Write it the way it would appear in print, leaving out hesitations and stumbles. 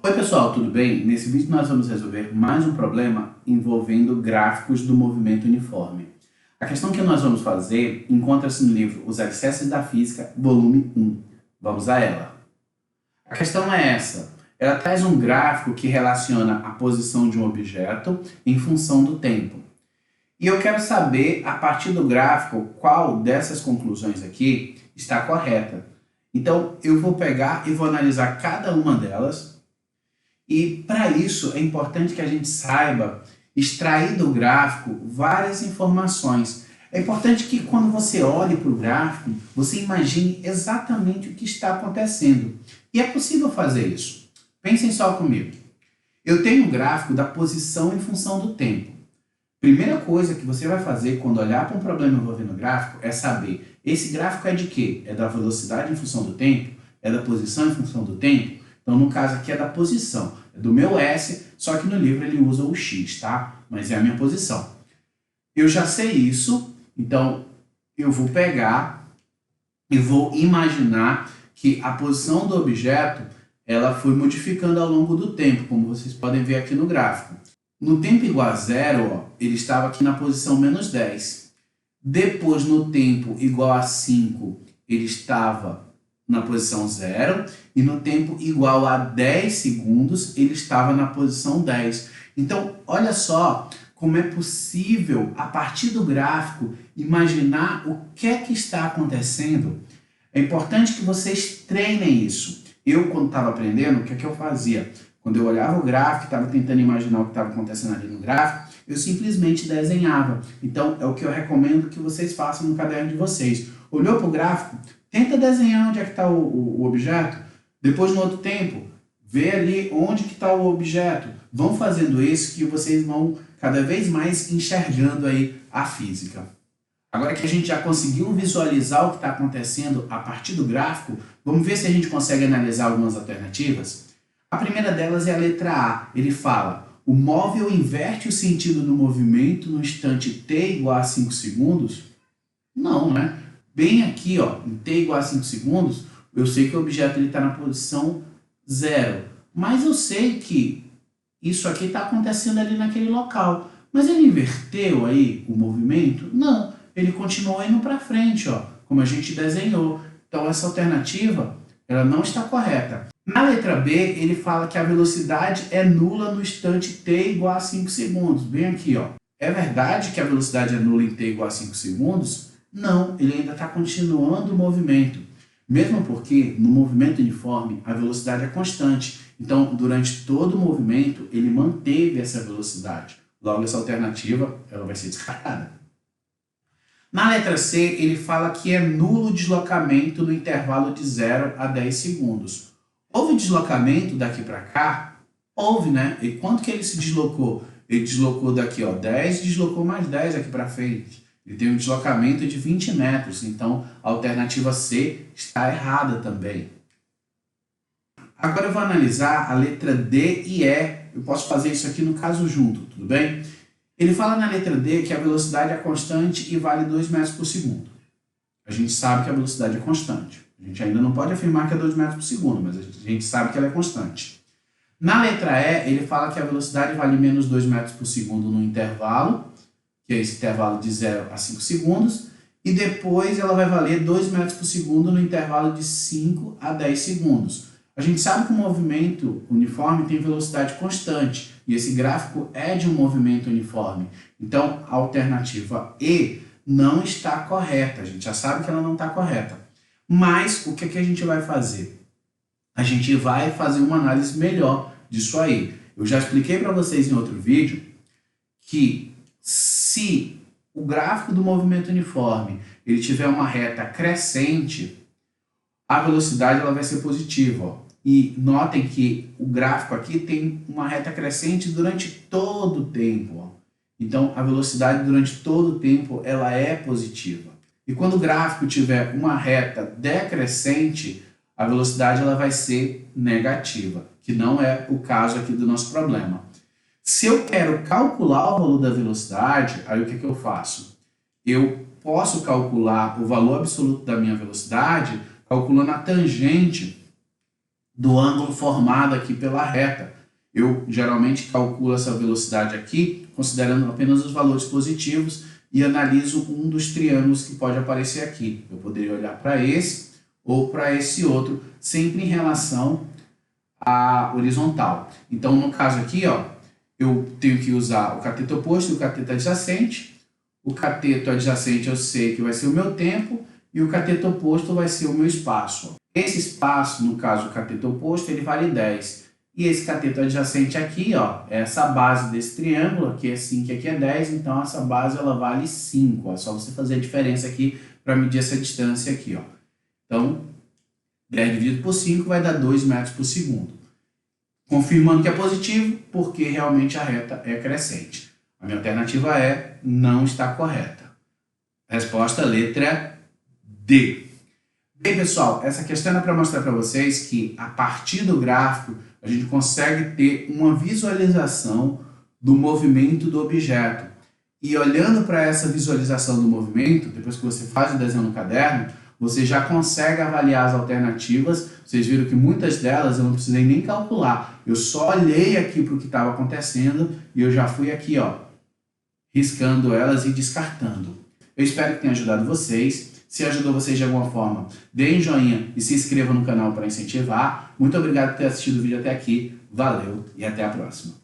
Oi pessoal, tudo bem? Nesse vídeo nós vamos resolver mais um problema envolvendo gráficos do movimento uniforme. A questão que nós vamos fazer encontra-se no livro Os Alicerces da Física, volume 1. Vamos a ela. A questão é essa. Ela traz um gráfico que relaciona a posição de um objeto em função do tempo. E eu quero saber, a partir do gráfico, qual dessas conclusões aqui está correta. Então, eu vou pegar e vou analisar cada uma delas. E para isso é importante que a gente saiba extrair do gráfico várias informações. É importante que quando você olhe para o gráfico, você imagine exatamente o que está acontecendo. E é possível fazer isso. Pensem só comigo. Eu tenho um gráfico da posição em função do tempo. Primeira coisa que você vai fazer quando olhar para um problema envolvendo gráfico é saber, esse gráfico é de quê? É da velocidade em função do tempo? É da posição em função do tempo? Então, no caso aqui é da posição, é do meu S, só que no livro ele usa o X, tá? Mas é a minha posição. Eu já sei isso, então eu vou pegar e vou imaginar que a posição do objeto ela foi modificando ao longo do tempo, como vocês podem ver aqui no gráfico. No tempo igual a zero, ó, ele estava aqui na posição menos 10. Depois, no tempo igual a 5, ele estava na posição 0, e no tempo igual a 10 segundos, ele estava na posição 10. Então, olha só como é possível, a partir do gráfico, imaginar o que é que está acontecendo. É importante que vocês treinem isso. Eu, quando estava aprendendo, o que é que eu fazia? Quando eu olhava o gráfico, estava tentando imaginar o que estava acontecendo ali no gráfico, eu simplesmente desenhava. Então, é o que eu recomendo que vocês façam no caderno de vocês. Olhou para o gráfico? Tenta desenhar onde é que está o objeto. Depois, no outro tempo, vê ali onde que está o objeto. Vão fazendo isso que vocês vão cada vez mais enxergando aí a física. Agora que a gente já conseguiu visualizar o que está acontecendo a partir do gráfico, vamos ver se a gente consegue analisar algumas alternativas? A primeira delas é a letra A. Ele fala, o móvel inverte o sentido do movimento no instante t igual a 5 segundos? Não, né? Bem aqui, ó, em t igual a 5 segundos, eu sei que o objeto está na posição 0. Mas eu sei que isso aqui está acontecendo ali naquele local. Mas ele inverteu aí o movimento? Não, ele continuou indo para frente, ó, como a gente desenhou. Então essa alternativa, ela não está correta. Na letra B, ele fala que a velocidade é nula no instante t igual a 5 segundos. Bem aqui, ó. É verdade que a velocidade é nula em t igual a 5 segundos? Não, ele ainda está continuando o movimento. Mesmo porque, no movimento uniforme, a velocidade é constante. Então, durante todo o movimento, ele manteve essa velocidade. Logo, essa alternativa ela vai ser descartada. Na letra C, ele fala que é nulo o deslocamento no intervalo de 0 a 10 segundos. Houve deslocamento daqui para cá? Houve, né? E quanto que ele se deslocou? Ele deslocou daqui, ó, 10 e deslocou mais 10 aqui para frente. Ele tem um deslocamento de 20 metros, então a alternativa C está errada também. Agora eu vou analisar a letra D e E. Eu posso fazer isso aqui no caso junto, tudo bem? Ele fala na letra D que a velocidade é constante e vale 2 metros por segundo. A gente sabe que a velocidade é constante. A gente ainda não pode afirmar que é 2 metros por segundo, mas a gente sabe que ela é constante. Na letra E, ele fala que a velocidade vale menos 2 metros por segundo no intervalo, que é esse intervalo de 0 a 5 segundos, e depois ela vai valer 2 metros por segundo no intervalo de 5 a 10 segundos. A gente sabe que o movimento uniforme tem velocidade constante, e esse gráfico é de um movimento uniforme. Então, a alternativa E não está correta, a gente já sabe que ela não está correta. Mas, o que a gente vai fazer? A gente vai fazer uma análise melhor disso aí. Eu já expliquei para vocês em outro vídeo que se o gráfico do movimento uniforme ele tiver uma reta crescente, a velocidade ela vai ser positiva. Ó. E notem que o gráfico aqui tem uma reta crescente durante todo o tempo. Ó. Então, a velocidade durante todo o tempo ela é positiva. E quando o gráfico tiver uma reta decrescente, a velocidade ela vai ser negativa, que não é o caso aqui do nosso problema. Se eu quero calcular o valor da velocidade, aí o que eu faço? Eu posso calcular o valor absoluto da minha velocidade calculando a tangente do ângulo formado aqui pela reta. Eu geralmente calculo essa velocidade aqui, considerando apenas os valores positivos, e analiso um dos triângulos que pode aparecer aqui. Eu poderia olhar para esse ou para esse outro, sempre em relação à horizontal. Então, no caso aqui, ó, eu tenho que usar o cateto oposto e o cateto adjacente. O cateto adjacente eu sei que vai ser o meu tempo e o cateto oposto vai ser o meu espaço. Esse espaço, no caso o cateto oposto, ele vale 10. E esse cateto adjacente aqui, ó, é essa base desse triângulo, aqui é 5 e aqui é 10, então essa base ela vale 5. É só você fazer a diferença aqui para medir essa distância aqui, ó. Então, 10 dividido por 5 vai dar 2 metros por segundo. Confirmando que é positivo, porque realmente a reta é crescente. A minha alternativa é não está correta. Resposta letra D. Bem, pessoal, essa questão é para mostrar para vocês que a partir do gráfico a gente consegue ter uma visualização do movimento do objeto. E olhando para essa visualização do movimento, depois que você faz o desenho no caderno, você já consegue avaliar as alternativas. Vocês viram que muitas delas eu não precisei nem calcular. Eu só olhei aqui para o que estava acontecendo e eu já fui aqui, ó, riscando elas e descartando. Eu espero que tenha ajudado vocês. Se ajudou vocês de alguma forma, deem joinha e se inscreva no canal para incentivar. Muito obrigado por ter assistido o vídeo até aqui. Valeu e até a próxima.